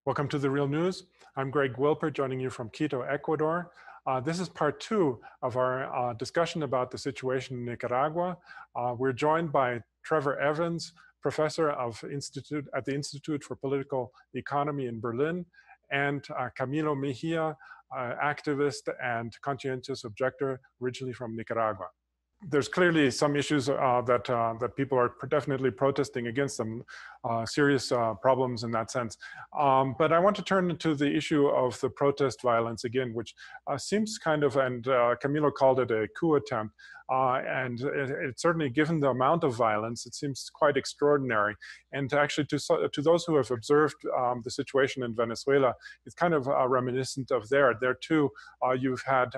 Welcome to The Real News. I'm Greg Wilper, joining you from Quito, Ecuador. This is part two of our discussion about the situation in Nicaragua. We're joined by Trevor Evans, professor at the Institute for Political Economy in Berlin, and Camilo Mejia, activist and conscientious objector, originally from Nicaragua. There's clearly some issues that people are definitely protesting against, some serious problems in that sense. But I want to turn to the issue of the protest violence again, which seems kind of, and Camilo called it a coup attempt, and it certainly, given the amount of violence, it seems quite extraordinary. And actually, to those who have observed the situation in Venezuela, it's kind of reminiscent of there. There too, you've had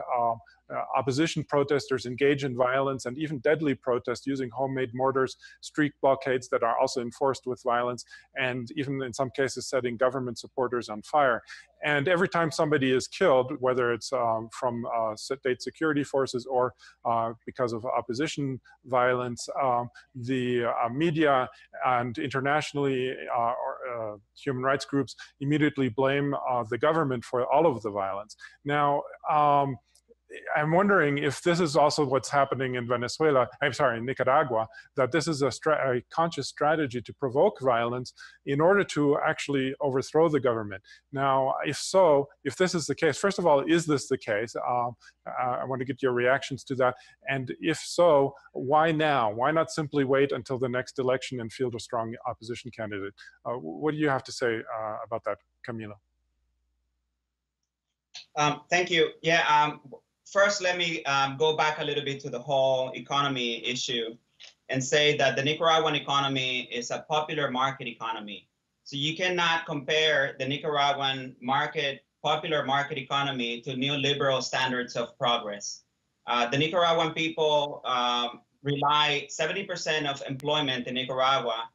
opposition protesters engage in violence and even deadly protests using homemade mortars, street blockades that are also enforced with violence, and even in some cases setting government supporters on fire. And every time somebody is killed, whether it's from state security forces or because of opposition violence, the media and internationally human rights groups immediately blame the government for all of the violence. Now, I'm wondering if this is also what's happening in Venezuela, I'm sorry, in Nicaragua, that this is a conscious strategy to provoke violence in order to actually overthrow the government. Now, if so, if this is the case, first of all, is this the case? I want to get your reactions to that. And if so, why now? Why not simply wait until the next election and field a strong opposition candidate? What do you have to say about that, Camilo? Thank you. Yeah. First, let me go back a little bit to the whole economy issue and say that the Nicaraguan economy is a popular market economy. So you cannot compare the Nicaraguan popular market economy to neoliberal standards of progress. The Nicaraguan people rely, 70% of employment in Nicaragua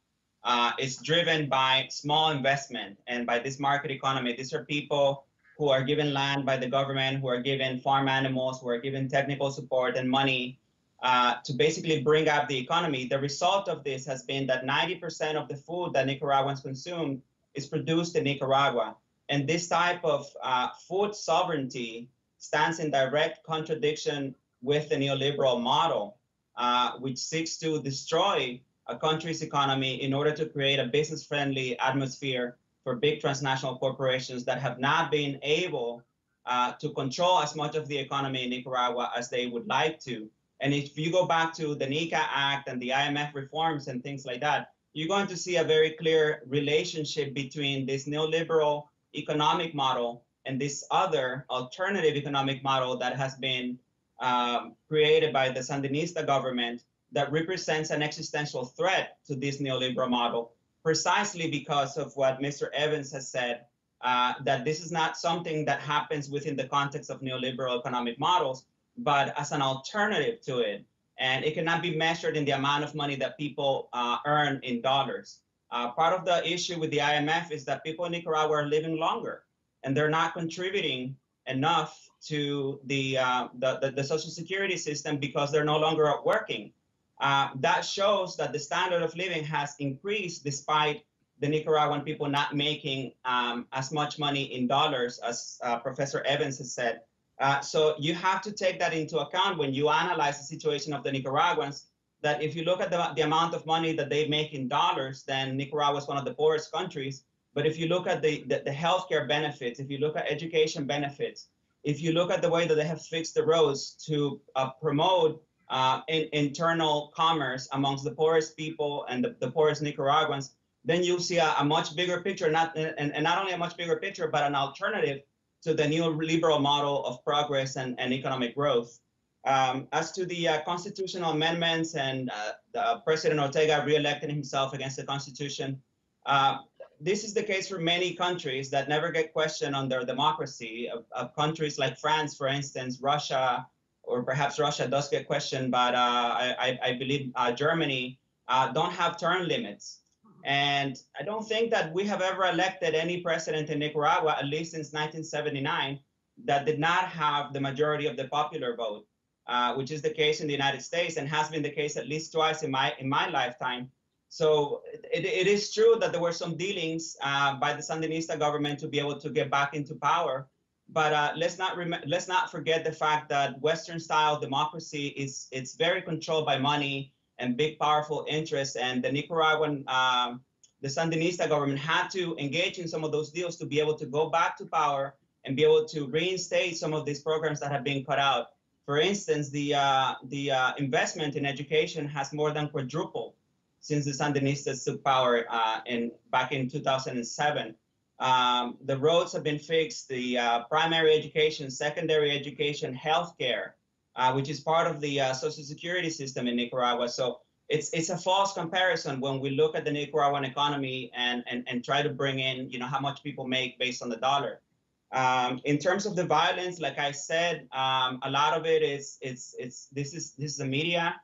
is driven by small investment and by this market economy. These are people who are given land by the government, who are given farm animals, who are given technical support and money to basically bring up the economy. The result of this has been that 90% of the food that Nicaraguans consume is produced in Nicaragua. And this type of food sovereignty stands in direct contradiction with the neoliberal model, which seeks to destroy a country's economy in order to create a business-friendly atmosphere for big transnational corporations that have not been able to control as much of the economy in Nicaragua as they would like to. And if you go back to the NICA Act and the IMF reforms and things like that, you're going to see a very clear relationship between this neoliberal economic model and this other alternative economic model that has been created by the Sandinista government that represents an existential threat to this neoliberal model, precisely because of what Mr. Evans has said, that this is not something that happens within the context of neoliberal economic models, but as an alternative to it. And it cannot be measured in the amount of money that people earn in dollars. Part of the issue with the IMF is that people in Nicaragua are living longer, and they're not contributing enough to the Social Security system because they're no longer working. That shows that the standard of living has increased despite the Nicaraguan people not making as much money in dollars as Professor Evans has said. So you have to take that into account when you analyze the situation of the Nicaraguans, that if you look at the amount of money that they make in dollars, then Nicaragua is one of the poorest countries. But if you look at the healthcare benefits, if you look at education benefits, if you look at the way that they have fixed the roads to promote internal commerce amongst the poorest people and the poorest Nicaraguans, then you'll see a much bigger picture, and not only a much bigger picture, but an alternative to the neoliberal model of progress and economic growth. As to the constitutional amendments and President Ortega reelecting himself against the Constitution, this is the case for many countries that never get questioned on their democracy, of countries like France, for instance, Russia, or perhaps Russia does get questioned, but I believe Germany don't have term limits. And I don't think that we have ever elected any president in Nicaragua, at least since 1979, that did not have the majority of the popular vote, which is the case in the United States and has been the case at least twice in my lifetime. So it is true that there were some dealings by the Sandinista government to be able to get back into power. But let's not forget the fact that Western-style democracy it's very controlled by money and big, powerful interests. And the Nicaraguan, the Sandinista government had to engage in some of those deals to be able to go back to power and be able to reinstate some of these programs that have been cut out. For instance, the investment in education has more than quadrupled since the Sandinistas took power back in 2007. The roads have been fixed, the primary education, secondary education, healthcare, which is part of the Social Security system in Nicaragua. So it's a false comparison when we look at the Nicaraguan economy and try to bring in, how much people make based on the dollar. In terms of the violence, like I said, a lot of it is this is the media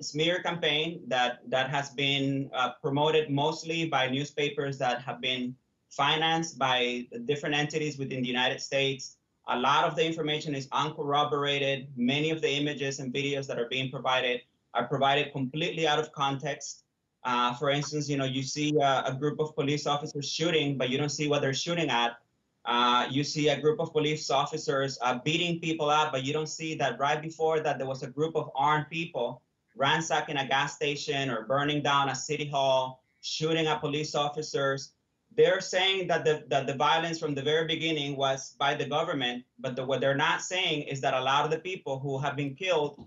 smear campaign that has been promoted mostly by newspapers that have been financed by different entities within the United States. A lot of the information is uncorroborated. Many of the images and videos that are being provided are provided completely out of context. For instance, you see a group of police officers shooting, but you don't see what they're shooting at. You see a group of police officers beating people up, but you don't see that right before that there was a group of armed people ransacking a gas station or burning down a city hall, shooting at police officers. They're saying that the violence from the very beginning was by the government, but what they're not saying is that a lot of the people who have been killed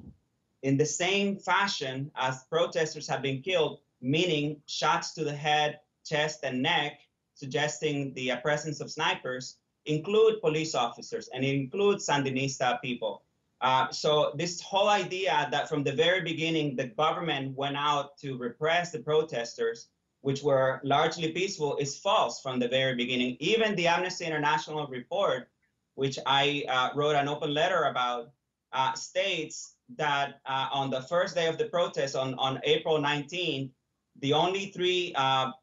in the same fashion as protesters have been killed, meaning shots to the head, chest, and neck, suggesting the presence of snipers, include police officers and include Sandinista people. So this whole idea that from the very beginning, the government went out to repress the protesters, which were largely peaceful, is false from the very beginning. Even the Amnesty International report, which I wrote an open letter about, states that on the first day of the protest, on April 19th, the only three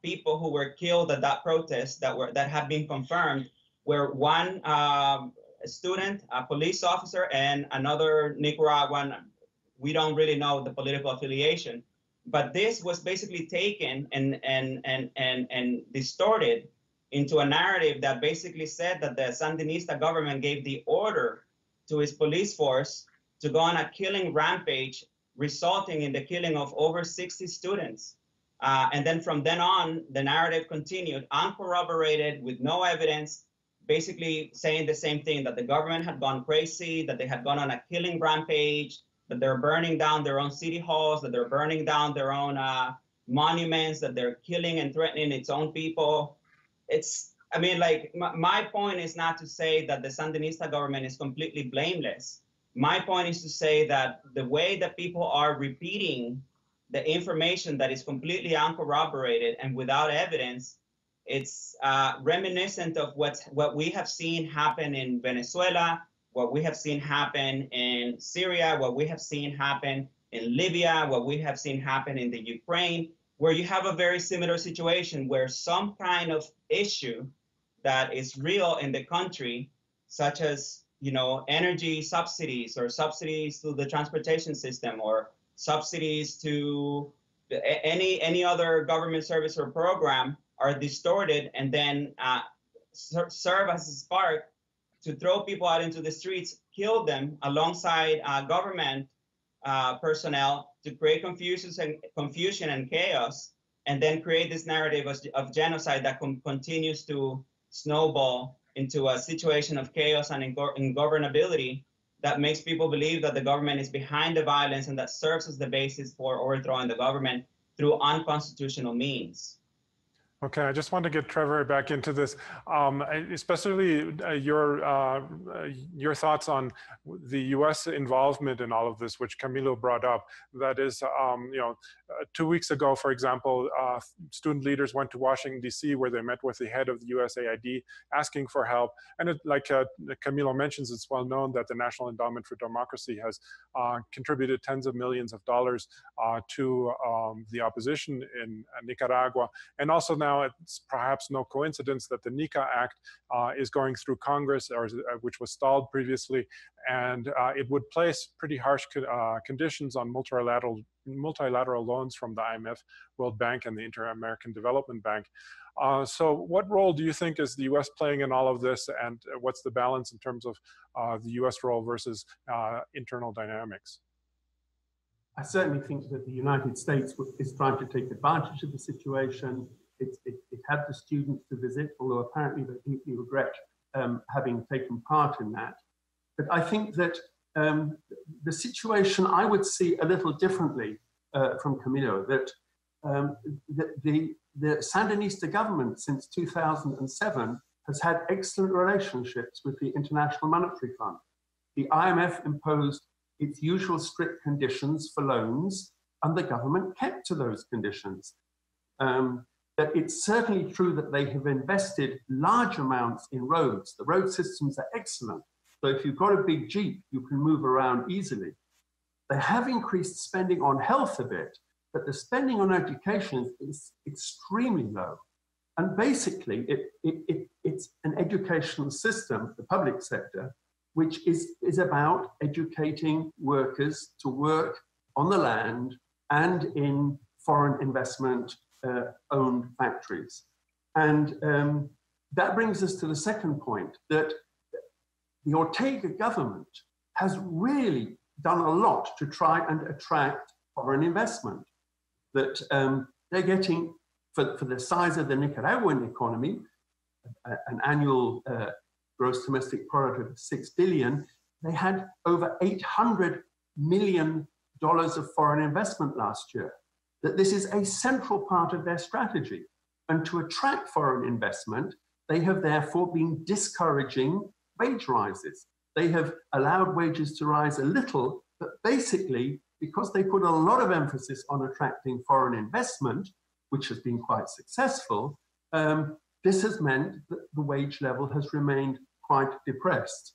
people who were killed at that protest that have been confirmed were one student, a police officer, and another Nicaraguan. We don't really know the political affiliation, but this was basically taken and distorted into a narrative that basically said that the Sandinista government gave the order to its police force to go on a killing rampage, resulting in the killing of over 60 students. And then from then on, the narrative continued, uncorroborated, with no evidence, basically saying the same thing, that the government had gone crazy, that they had gone on a killing rampage, that they're burning down their own city halls, that they're burning down their own monuments, that they're killing and threatening its own people. I mean, like, my point is not to say that the Sandinista government is completely blameless. My point is to say that the way that people are repeating the information that is completely uncorroborated and without evidence, it's reminiscent of what we have seen happen in Venezuela, what we have seen happen in Syria, what we have seen happen in Libya, what we have seen happen in the Ukraine, where you have a very similar situation where some kind of issue that is real in the country, such as energy subsidies or subsidies to the transportation system or subsidies to any other government service or program, are distorted and then serve as a spark to throw people out into the streets, kill them alongside government personnel to create confusion and chaos, and then create this narrative of genocide that continues to snowball into a situation of chaos and ingovernability that makes people believe that the government is behind the violence and that serves as the basis for overthrowing the government through unconstitutional means. Okay, I just want to get Trevor back into this, especially your thoughts on the U.S. involvement in all of this, which Camilo brought up. That is, 2 weeks ago, for example, student leaders went to Washington, D.C., where they met with the head of the USAID asking for help. And like Camilo mentions, it's well known that the National Endowment for Democracy has contributed tens of millions of dollars to the opposition in Nicaragua. And also now now it's perhaps no coincidence that the NICA Act is going through Congress, or which was stalled previously, and it would place pretty harsh conditions on multilateral loans from the IMF, World Bank, and the Inter-American Development Bank. So what role do you think is the US playing in all of this, and what's the balance in terms of the US role versus internal dynamics? I certainly think that the United States is trying to take advantage of the situation. It had the students to visit, although apparently they deeply regret having taken part in that. But I think that the situation I would see a little differently from Camilo, that the Sandinista government since 2007 has had excellent relationships with the International Monetary Fund. The IMF imposed its usual strict conditions for loans, and the government kept to those conditions. It's certainly true that they have invested large amounts in roads. The road systems are excellent. So if you've got a big Jeep, you can move around easily. They have increased spending on health a bit, but the spending on education is extremely low. And basically, it's an educational system, the public sector, which is about educating workers to work on the land and in foreign investment owned factories. And that brings us to the second point, that the Ortega government has really done a lot to try and attract foreign investment. That they're getting, for the size of the Nicaraguan economy, an annual gross domestic product of $6 billion, they had over $800 million of foreign investment last year. That this is a central part of their strategy. And to attract foreign investment, they have therefore been discouraging wage rises. They have allowed wages to rise a little, but basically, because they put a lot of emphasis on attracting foreign investment, which has been quite successful, this has meant that the wage level has remained quite depressed.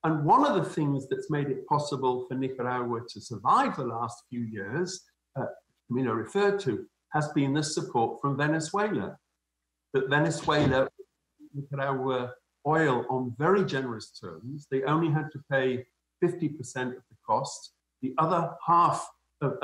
And one of the things that's made it possible for Nicaragua to survive the last few years, Camilo referred to, has been the support from Venezuela. That Venezuela, Nicaragua oil on very generous terms. They only had to pay 50% of the cost. The other half of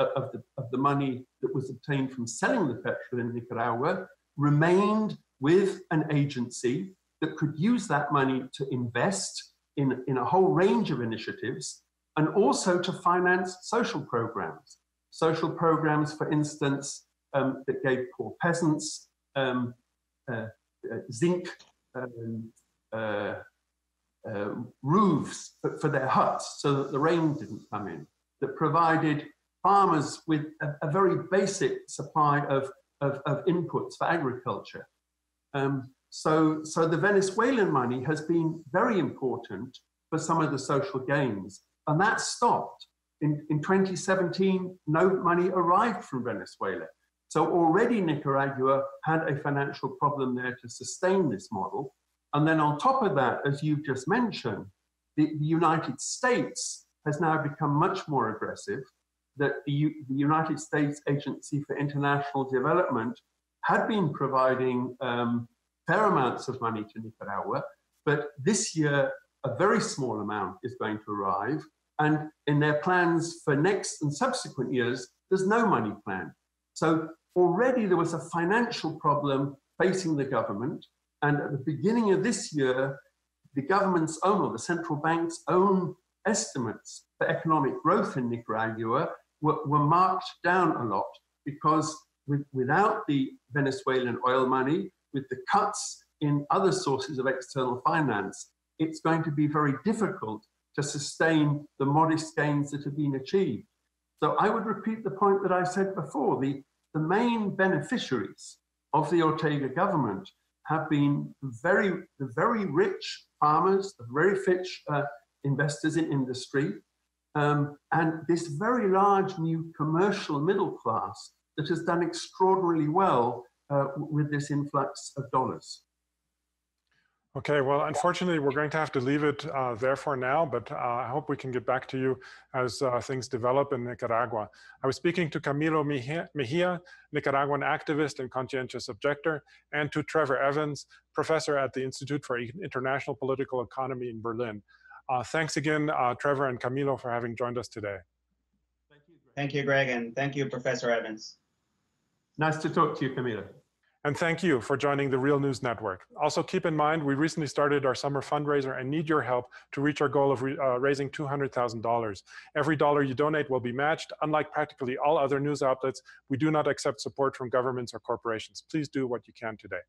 the money that was obtained from selling the petrol in Nicaragua remained with an agency that could use that money to invest in a whole range of initiatives, and also to finance social programs. Social programs, for instance, that gave poor peasants zinc roofs for their huts so that the rain didn't come in, that provided farmers with a very basic supply of inputs for agriculture. So the Venezuelan money has been very important for some of the social gains, and that stopped. In 2017, no money arrived from Venezuela. So already Nicaragua had a financial problem there to sustain this model. And then on top of that, as you've just mentioned, the United States has now become much more aggressive. That the United States Agency for International Development had been providing fair amounts of money to Nicaragua, but this year a very small amount is going to arrive, and in their plans for next and subsequent years, there's no money planned. So already there was a financial problem facing the government, and at the beginning of this year, the government's own, or the central bank's own estimates for economic growth in Nicaragua were marked down a lot, because without the Venezuelan oil money, with the cuts in other sources of external finance, it's going to be very difficult to sustain the modest gains that have been achieved. So I would repeat the point that I said before. The main beneficiaries of the Ortega government have been the very rich farmers, the very rich investors in industry, and this very large new commercial middle class that has done extraordinarily well with this influx of dollars. Okay, well, unfortunately, we're going to have to leave it there for now, but I hope we can get back to you as things develop in Nicaragua. I was speaking to Camilo Mejia, Nicaraguan activist and conscientious objector, and to Trevor Evans, professor at the Institute for International Political Economy in Berlin. Thanks again, Trevor and Camilo, for having joined us today. Thank you, Greg, and thank you, Professor Evans. Nice to talk to you, Camilo. And thank you for joining the Real News Network. Also keep in mind, we recently started our summer fundraiser and need your help to reach our goal of raising $200,000. Every dollar you donate will be matched. Unlike practically all other news outlets, we do not accept support from governments or corporations. Please do what you can today.